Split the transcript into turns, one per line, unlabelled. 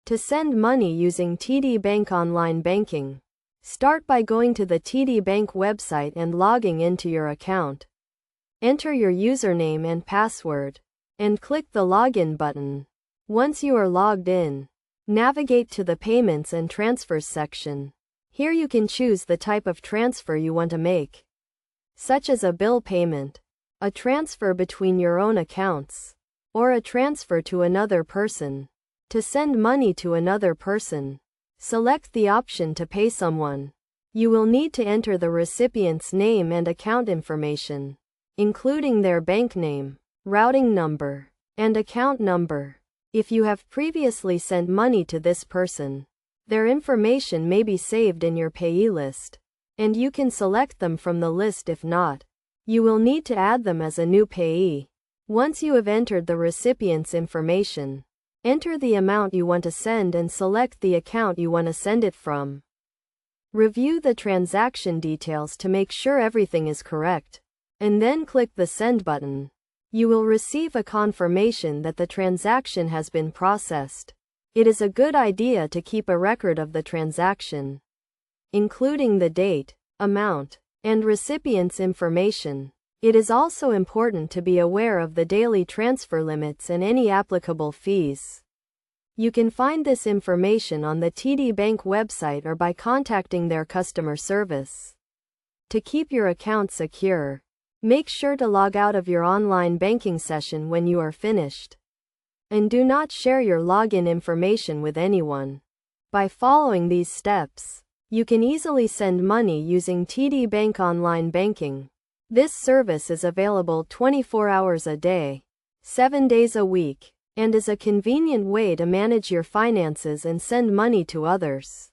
To send money using TD Bank Online Banking, start by going to the TD Bank website and logging into your account. Enter your username and password, and click the Login button. Once you are logged in, navigate to the Payments and Transfers section. Here you can choose the type of transfer you want to make, such as a bill payment, a transfer between your own accounts, or a transfer to another person. To send money to another person, select the option to pay someone. You will need to enter the recipient's name and account information, including their bank name, routing number, and account number. If you have previously sent money to this person, their information may be saved in your payee list, and you can select them from the list. If not, you will need to add them as a new payee. Once you have entered the recipient's information, enter the amount you want to send and select the account you want to send it from. Review the transaction details to make sure everything is correct, and then click the Send button. You will receive a confirmation that the transaction has been processed. It is a good idea to keep a record of the transaction, including the date, amount, and recipient's information. It is also important to be aware of the daily transfer limits and any applicable fees. You can find this information on the TD Bank website or by contacting their customer service. To keep your account secure, make sure to log out of your online banking session when you are finished. And do not share your login information with anyone. By following these steps, you can easily send money using TD Bank Online Banking. This service is available 24 hours a day, 7 days a week, and is a convenient way to manage your finances and send money to others.